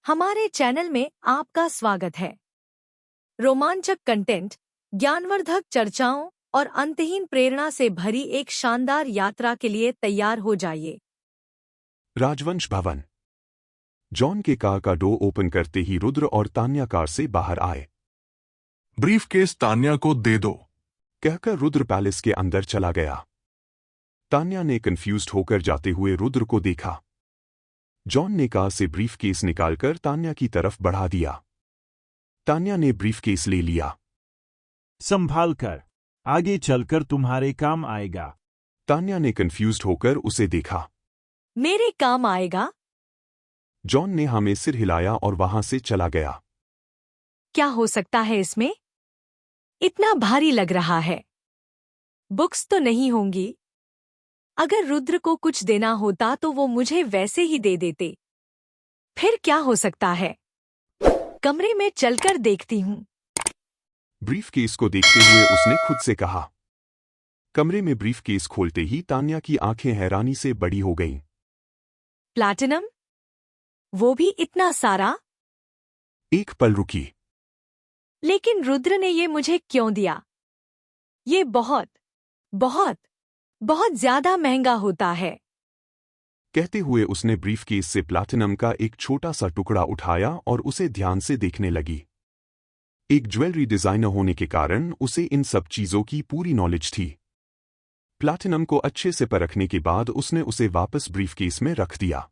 हमारे चैनल में आपका स्वागत है। रोमांचक कंटेंट, ज्ञानवर्धक चर्चाओं और अंतहीन प्रेरणा से भरी एक शानदार यात्रा के लिए तैयार हो जाइए। राजवंश भवन। जॉन के कार का डोर ओपन करते ही रुद्र और तान्या कार से बाहर आए। ब्रीफकेस तान्या को दे दो, कहकर रुद्र पैलेस के अंदर चला गया। तान्या ने कंफ्यूज्ड होकर जाते हुए रुद्र को देखा। जॉन ने कार से ब्रीफकेस निकालकर तान्या की तरफ बढ़ा दिया। तान्या ने ब्रीफकेस ले लिया। संभाल कर, आगे चलकर तुम्हारे काम आएगा। तान्या ने कंफ्यूज्ड होकर उसे देखा। मेरे काम आएगा? जॉन ने हमें सिर हिलाया और वहां से चला गया। क्या हो सकता है इसमें? इतना भारी लग रहा है। बुक्स तो नहीं होंगी? अगर रुद्र को कुछ देना होता तो वो मुझे वैसे ही दे देते। फिर क्या हो सकता है? कमरे में चलकर देखती हूँ। ब्रीफकेस को देखते हुए उसने खुद से कहा। कमरे में ब्रीफकेस खोलते ही तान्या की आंखें हैरानी से बड़ी हो गईं। प्लैटिनम? वो भी इतना सारा? एक पल रुकी। लेकिन रुद्र ने ये मुझे क्यों दिया? ये बहुत बहुत बहुत ज्यादा महंगा होता है। कहते हुए उसने ब्रीफकेस से प्लैटिनम का एक छोटा सा टुकड़ा उठाया और उसे ध्यान से देखने लगी। एक ज्वेलरी डिजाइनर होने के कारण उसे इन सब चीजों की पूरी नॉलेज थी। प्लैटिनम को अच्छे से परखने के बाद उसने उसे वापस ब्रीफकेस में रख दिया।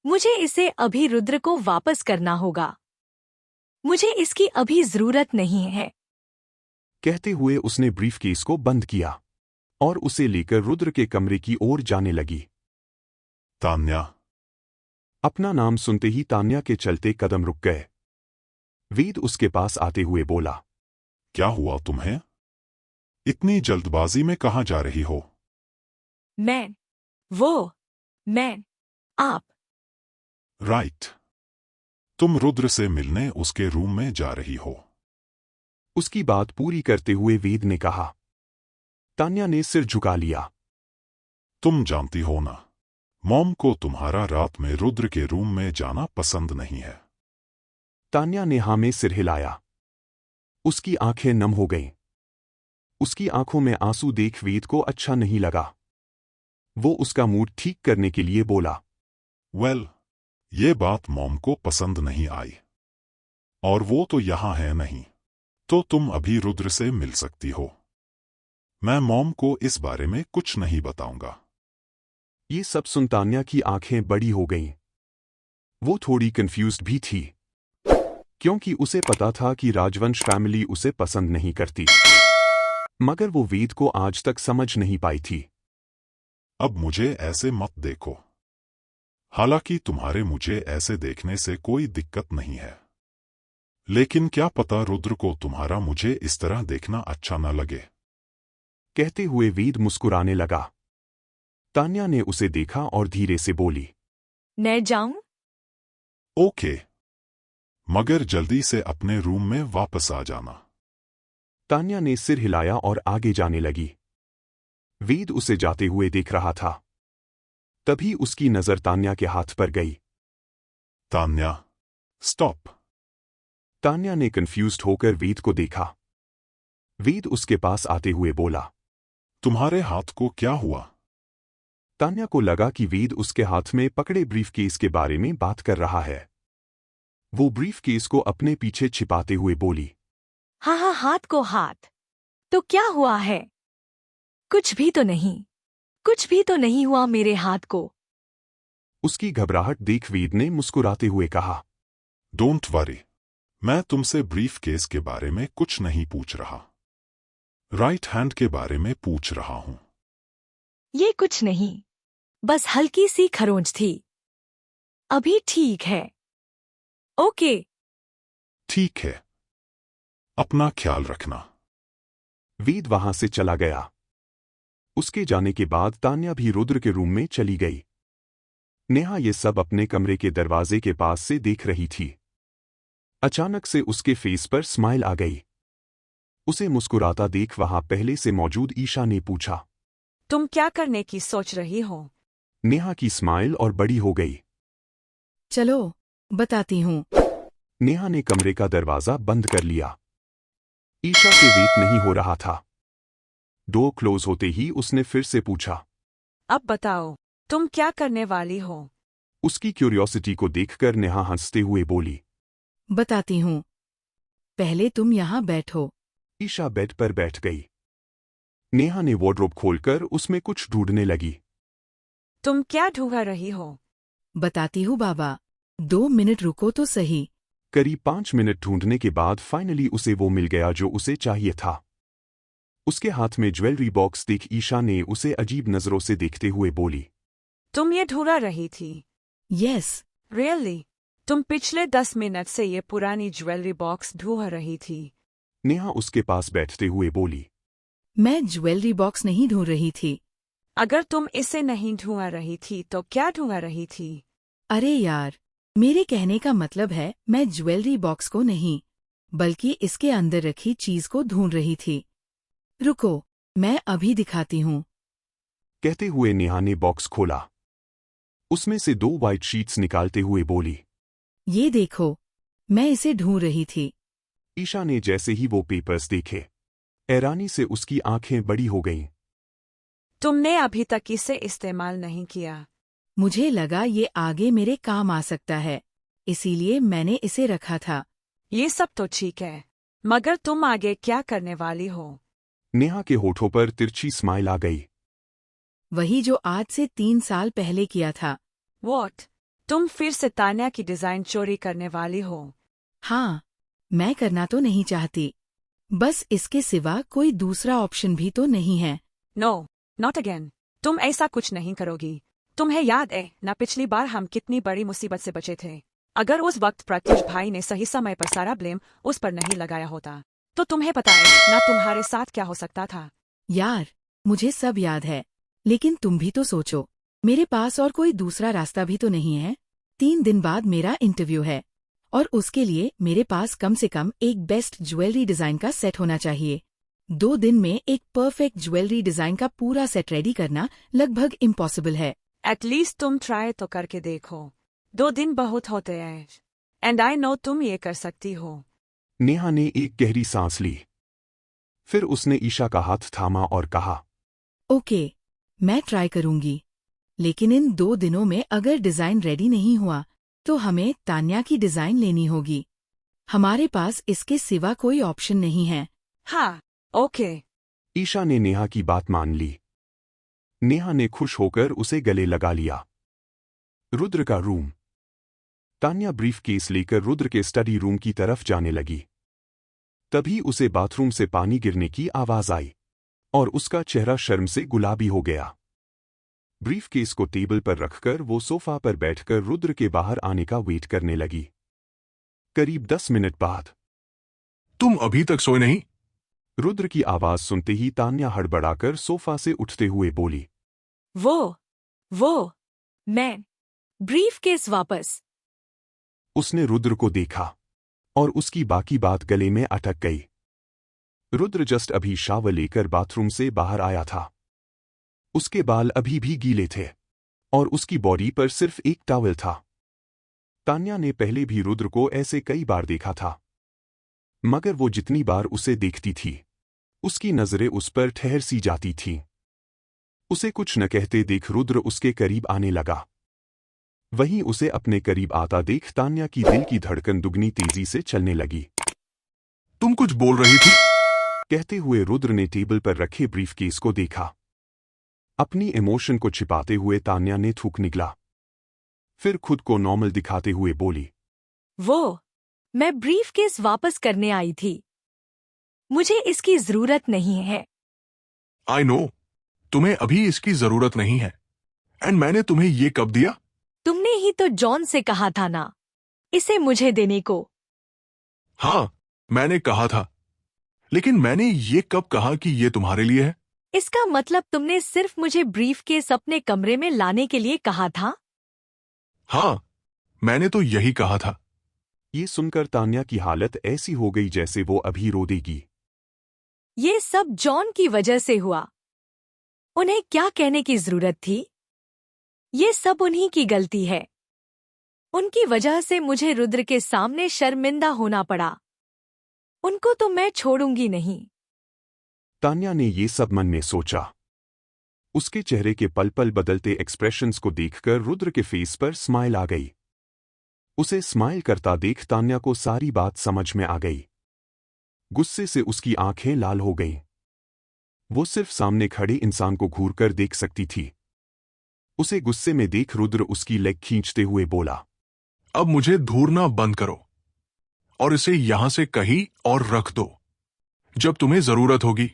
मुझे इसे अभी रुद्र को वापस करना होगा। मुझे इसकी अभी जरूरत नहीं है। कहते हुए उसने ब्रीफकेस को बंद किया और उसे लेकर रुद्र के कमरे की ओर जाने लगी। तान्या। अपना नाम सुनते ही तान्या के चलते कदम रुक गए। वेद उसके पास आते हुए बोला, क्या हुआ तुम्हें? इतनी जल्दबाजी में कहाँ जा रही हो? मैं आप। राइट। तुम रुद्र से मिलने उसके रूम में जा रही हो। उसकी बात पूरी करते हुए वेद ने कहा। तान्या ने सिर झुका लिया। तुम जानती हो ना, मॉम को तुम्हारा रात में रुद्र के रूम में जाना पसंद नहीं है। तान्या ने हाँ में सिर हिलाया। उसकी आंखें नम हो गईं। उसकी आंखों में आंसू देख वेद को अच्छा नहीं लगा। वो उसका मूड ठीक करने के लिए बोला, वेल, ये बात मॉम को पसंद नहीं आई। और वो तो यहां है नहीं, तो तुम अभी रुद्र से मिल सकती हो। मैं मॉम को इस बारे में कुछ नहीं बताऊंगा। ये सब सुन तान्या की आंखें बड़ी हो गईं। वो थोड़ी कंफ्यूज्ड भी थी, क्योंकि उसे पता था कि राजवंश फैमिली उसे पसंद नहीं करती, मगर वो वेद को आज तक समझ नहीं पाई थी। अब मुझे ऐसे मत देखो। हालांकि तुम्हारे मुझे ऐसे देखने से कोई दिक्कत नहीं है, लेकिन क्या पता रुद्र को तुम्हारा मुझे इस तरह देखना अच्छा न लगे। कहते हुए वेद मुस्कुराने लगा। तान्या ने उसे देखा और धीरे से बोली, मैं जाऊं? ओके, मगर जल्दी से अपने रूम में वापस आ जाना। तान्या ने सिर हिलाया और आगे जाने लगी। वेद उसे जाते हुए देख रहा था। तभी उसकी नजर तान्या के हाथ पर गई। तान्या, स्टॉप। तान्या ने कंफ्यूज्ड होकर वेद को देखा। वेद उसके पास आते हुए बोला, तुम्हारे हाथ को क्या हुआ? तान्या को लगा कि वेद उसके हाथ में पकड़े ब्रीफकेस के बारे में बात कर रहा है। वो ब्रीफकेस को अपने पीछे छिपाते हुए बोली, हाँ, हाथ को हाथ। तो क्या हुआ है? कुछ भी तो नहीं। कुछ भी तो नहीं हुआ मेरे हाथ को। उसकी घबराहट देख वेद ने मुस्कुराते हुए कहा, डोंट वरी, मैं तुमसे ब्रीफकेस के बारे में कुछ नहीं पूछ रहा। राइट हैंड के बारे में पूछ रहा हूं। ये कुछ नहीं, बस हल्की सी खरोंच थी। अभी ठीक है। ओके। ठीक है, अपना ख्याल रखना। वेद वहां से चला गया। उसके जाने के बाद तान्या भी रुद्र के रूम में चली गई। नेहा ये सब अपने कमरे के दरवाजे के पास से देख रही थी। अचानक से उसके फेस पर स्माइल आ गई। उसे मुस्कुराता देख वहां पहले से मौजूद ईशा ने पूछा, तुम क्या करने की सोच रही हो? नेहा की स्माइल और बड़ी हो गई। चलो बताती हूँ। नेहा ने कमरे का दरवाजा बंद कर लिया। ईशा से वेट नहीं हो रहा था। डोर क्लोज होते ही उसने फिर से पूछा। अब बताओ, तुम क्या करने वाली हो? उसकी क्यूरियोसिटी को देखकर नेहा हंसते हुए बोली। बताती हूँ। पहले तुम यहाँ बैठो। ईशा बेड पर बैठ गई। नेहा ने वार्डरोब खोलकर उसमें कुछ ढूंढने लगी। तुम क्या ढूंढ रही हो? बताती हूँ बाबा। 2 मिनट रुको तो सही। करीब 5 मिनट ढूंढने के बाद फाइनली उसे वो मिल गया जो उसे चाहिए था। उसके हाथ में ज्वेलरी बॉक्स देख ईशा ने उसे अजीब नजरों से देखते हुए बोली। तुम ये ढूंढ रही थी? यस। रियली? तुम पिछले 10 मिनट से ये पुरानी ज्वेलरी बॉक्स ढूंढ रही थी? नेहा उसके पास बैठते हुए बोली। मैं ज्वेलरी बॉक्स नहीं ढूंढ रही थी। अगर तुम इसे नहीं ढूंढ रही थी तो क्या ढूंढ रही थी? अरे यार, मेरे कहने का मतलब है मैं ज्वेलरी बॉक्स को नहीं, बल्कि इसके अंदर रखी चीज को ढूंढ रही थी। रुको, मैं अभी दिखाती हूँ। कहते हुए नेहा ने बॉक्स खोला। उसमें से 2 व्हाइट शीट्स निकालते हुए बोली। ये देखो, मैं इसे ढूंढ रही थी। ईशा ने जैसे ही वो पेपर्स देखे, हैरानी से उसकी आंखें बड़ी हो गईं। तुमने अभी तक इसे इस्तेमाल नहीं किया? मुझे लगा ये आगे मेरे काम आ सकता है, इसीलिए मैंने इसे रखा था। ये सब तो ठीक है, मगर तुम आगे क्या करने वाली हो? नेहा के होठों पर तिरछी स्माइल आ गई। वही जो आज से 3 साल पहले किया था। वॉट? तुम फिर से तान्या की डिजाइन चोरी करने वाली हो? हाँ, मैं करना तो नहीं चाहती। बस इसके सिवा कोई दूसरा ऑप्शन भी तो नहीं है। No, not again. तुम ऐसा कुछ नहीं करोगी। तुम्हें याद है ना पिछली बार हम कितनी बड़ी मुसीबत से बचे थे? अगर उस वक्त प्रत्युष भाई ने सही समय पर सारा ब्लेम उस पर नहीं लगाया होता तो तुम्हें पता है ना तुम्हारे साथ क्या हो सकता था। यार, मुझे सब याद है, लेकिन तुम भी तो सोचो, मेरे पास और कोई दूसरा रास्ता भी तो नहीं है। 3 दिन बाद मेरा इंटरव्यू है, और उसके लिए मेरे पास कम से कम एक बेस्ट ज्वेलरी डिजाइन का सेट होना चाहिए। 2 दिन में एक परफेक्ट ज्वेलरी डिजाइन का पूरा सेट रेडी करना लगभग इम्पॉसिबल है। एटलीस्ट तुम ट्राई तो करके देखो। 2 दिन बहुत होते हैं, एंड आई नो तुम ये कर सकती हो। नेहा ने एक गहरी सांस ली। फिर उसने ईशा का हाथ थामा और कहा। ओके, मैं ट्राई करूंगी, लेकिन इन 2 दिनों में अगर डिजाइन रेडी नहीं हुआ तो हमें तान्या की डिजाइन लेनी होगी। हमारे पास इसके सिवा कोई ऑप्शन नहीं है। हाँ, ओके। ईशा ने नेहा की बात मान ली। नेहा ने खुश होकर उसे गले लगा लिया। रुद्र का रूम। तान्या ब्रीफ केस लेकर रुद्र के स्टडी रूम की तरफ जाने लगी। तभी उसे बाथरूम से पानी गिरने की आवाज आई और उसका चेहरा शर्म से गुलाबी हो गया। ब्रीफ केस को टेबल पर रखकर वो सोफा पर बैठकर रुद्र के बाहर आने का वेट करने लगी। करीब 10 मिनट बाद। तुम अभी तक सोए नहीं? रुद्र की आवाज सुनते ही तान्या हड़बड़ाकर सोफा से उठते हुए बोली। वो मैं ब्रीफ केस वापस। उसने रुद्र को देखा और उसकी बाकी बात गले में अटक गई। रुद्र जस्ट अभी शावर लेकर बाथरूम से बाहर आया था। उसके बाल अभी भी गीले थे और उसकी बॉडी पर सिर्फ एक टॉवल था। तान्या ने पहले भी रुद्र को ऐसे कई बार देखा था, मगर वो जितनी बार उसे देखती थी उसकी नजरें उस पर ठहर सी जाती थीं। उसे कुछ न कहते देख रुद्र उसके करीब आने लगा। वहीं उसे अपने करीब आता देख तान्या की दिल की धड़कन दुगनी तेजी से चलने लगी। तुम कुछ बोल रही थी? कहते हुए रुद्र ने टेबल पर रखे ब्रीफकेस को देखा। अपनी इमोशन को छिपाते हुए तान्या ने थूक निकला। फिर खुद को नॉर्मल दिखाते हुए बोली। मैं ब्रीफ केस वापस करने आई थी। मुझे इसकी जरूरत नहीं है। आई नो, तुम्हें अभी इसकी जरूरत नहीं है। एंड मैंने तुम्हें ये कब दिया? तुमने ही तो जॉन से कहा था ना इसे मुझे देने को। हाँ, मैंने कहा था, लेकिन मैंने ये कब कहा कि ये तुम्हारे लिए है? इसका मतलब तुमने सिर्फ मुझे ब्रीफ केस अपने कमरे में लाने के लिए कहा था? हाँ, मैंने तो यही कहा था। ये सुनकर तान्या की हालत ऐसी हो गई जैसे वो अभी रो देगी। ये सब जॉन की वजह से हुआ। उन्हें क्या कहने की जरूरत थी? ये सब उन्हीं की गलती है। उनकी वजह से मुझे रुद्र के सामने शर्मिंदा होना पड़ा। उनको तो मैं छोड़ूंगी नहीं। तान्या ने ये सब मन में सोचा। उसके चेहरे के पल पल बदलते एक्सप्रेशंस को देखकर रुद्र के फेस पर स्माइल आ गई। उसे स्माइल करता देख तान्या को सारी बात समझ में आ गई। गुस्से से उसकी आंखें लाल हो गईं। वो सिर्फ सामने खड़े इंसान को घूरकर देख सकती थी। उसे गुस्से में देख रुद्र उसकी लेग खींचते हुए बोला, अब मुझे घूरना बंद करो और इसे यहां से कहीं और रख दो। जब तुम्हें जरूरत होगी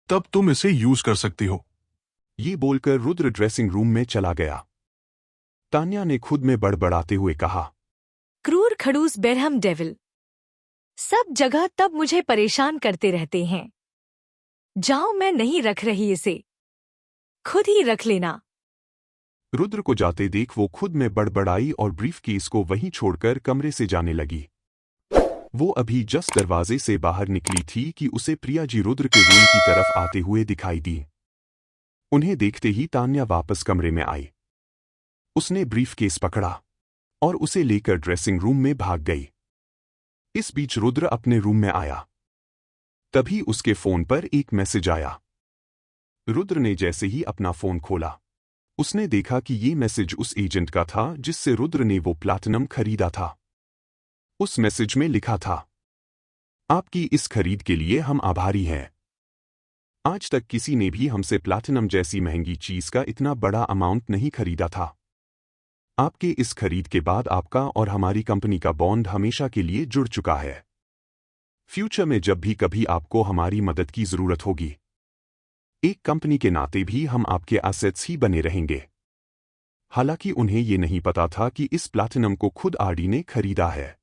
तब तुम इसे यूज कर सकती हो। ये बोलकर रुद्र ड्रेसिंग रूम में चला गया। तान्या ने खुद में बड़बड़ाते हुए कहा, क्रूर खड़ूस बेरहम डेविल, सब जगह तब मुझे परेशान करते रहते हैं। जाओ, मैं नहीं रख रही इसे, खुद ही रख लेना। रुद्र को जाते देख वो खुद में बड़बड़ाई और ब्रीफ केस को वहीं छोड़कर कमरे से जाने लगी। वो अभी जस्ट दरवाजे से बाहर निकली थी कि उसे प्रिया जी रुद्र के रूम की तरफ आते हुए दिखाई दी। उन्हें देखते ही तान्या वापस कमरे में आई। उसने ब्रीफ केस पकड़ा और उसे लेकर ड्रेसिंग रूम में भाग गई। इस बीच रुद्र अपने रूम में आया। तभी उसके फोन पर एक मैसेज आया। रुद्र ने जैसे ही अपना फोन खोला, उसने देखा कि ये मैसेज उस एजेंट का था जिससे रुद्र ने वो प्लैटिनम खरीदा था। उस मैसेज में लिखा था, आपकी इस खरीद के लिए हम आभारी हैं। आज तक किसी ने भी हमसे प्लैटिनम जैसी महंगी चीज का इतना बड़ा अमाउंट नहीं खरीदा था। आपके इस खरीद के बाद आपका और हमारी कंपनी का बॉन्ड हमेशा के लिए जुड़ चुका है। फ्यूचर में जब भी कभी आपको हमारी मदद की जरूरत होगी, एक कंपनी के नाते भी हम आपके एसेट्स ही बने रहेंगे। हालांकि उन्हें ये नहीं पता था कि इस प्लैटिनम को खुद आरडी ने खरीदा है।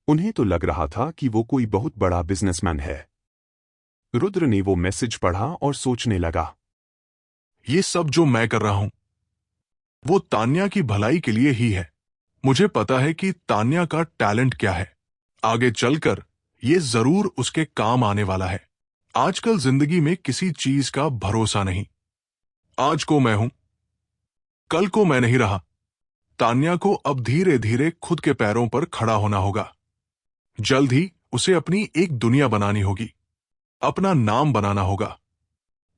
उन्हें तो लग रहा था कि वो कोई बहुत बड़ा बिजनेसमैन है। रुद्र ने वो मैसेज पढ़ा और सोचने लगा, ये सब जो मैं कर रहा हूं वो तान्या की भलाई के लिए ही है। मुझे पता है कि तान्या का टैलेंट क्या है। आगे चलकर ये जरूर उसके काम आने वाला है। आजकल जिंदगी में किसी चीज का भरोसा नहीं। आज को मैं हूं, कल को मैं नहीं रहा। तान्या को अब धीरे धीरे खुद के पैरों पर खड़ा होना होगा। जल्द ही उसे अपनी एक दुनिया बनानी होगी, अपना नाम बनाना होगा,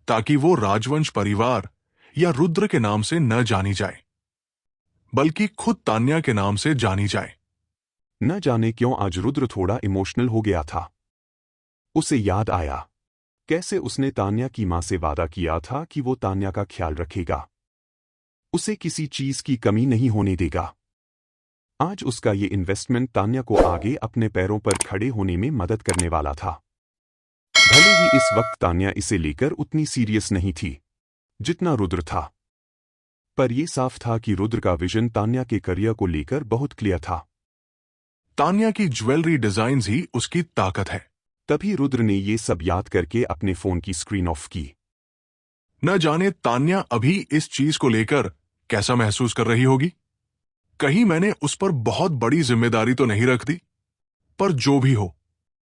ताकि वो राजवंश परिवार या रुद्र के नाम से न जानी जाए, बल्कि खुद तान्या के नाम से जानी जाए। न जाने क्यों आज रुद्र थोड़ा इमोशनल हो गया था। उसे याद आया कैसे उसने तान्या की मां से वादा किया था कि वो तान्या का ख्याल रखेगा, उसे किसी चीज की कमी नहीं होने देगा। आज उसका ये इन्वेस्टमेंट तान्या को आगे अपने पैरों पर खड़े होने में मदद करने वाला था। भले ही इस वक्त तान्या इसे लेकर उतनी सीरियस नहीं थी जितना रुद्र था, पर यह साफ था कि रुद्र का विजन तान्या के करियर को लेकर बहुत क्लियर था। तान्या की ज्वेलरी डिजाइन्स ही उसकी ताकत है। तभी रुद्र ने ये सब याद करके अपने फोन की स्क्रीन ऑफ की। न जाने तान्या अभी इस चीज को लेकर कैसा महसूस कर रही होगी। कहीं मैंने उस पर बहुत बड़ी जिम्मेदारी तो नहीं रख दी। पर जो भी हो,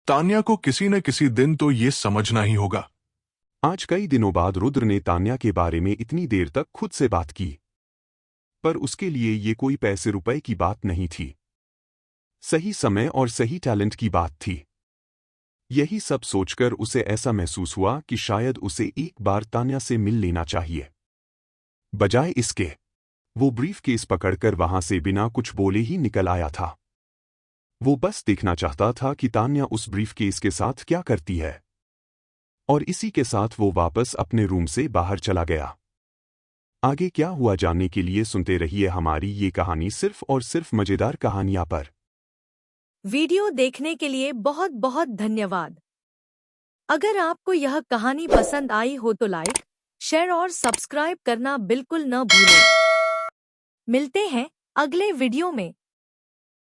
तान्या को किसी न किसी दिन तो ये समझना ही होगा। आज कई दिनों बाद रुद्र ने तान्या के बारे में इतनी देर तक खुद से बात की, पर उसके लिए ये कोई पैसे रुपए की बात नहीं थी। सही समय और सही टैलेंट की बात थी। यही सब सोचकर उसे ऐसा महसूस हुआ कि शायद उसे एक बार तान्या से मिल लेना चाहिए। बजाय इसके वो ब्रीफ केस पकड़कर वहां से बिना कुछ बोले ही निकल आया था। वो बस देखना चाहता था कि तान्या उस ब्रीफ केस के साथ क्या करती है, और इसी के साथ वो वापस अपने रूम से बाहर चला गया। आगे क्या हुआ जानने के लिए सुनते रहिए हमारी ये कहानी सिर्फ और सिर्फ मजेदार कहानियां पर। वीडियो देखने के लिए बहुत बहुत धन्यवाद। अगर आपको यह कहानी पसंद आई हो तो लाइक, शेयर और सब्सक्राइब करना बिल्कुल न भूलें। मिलते हैं अगले वीडियो में।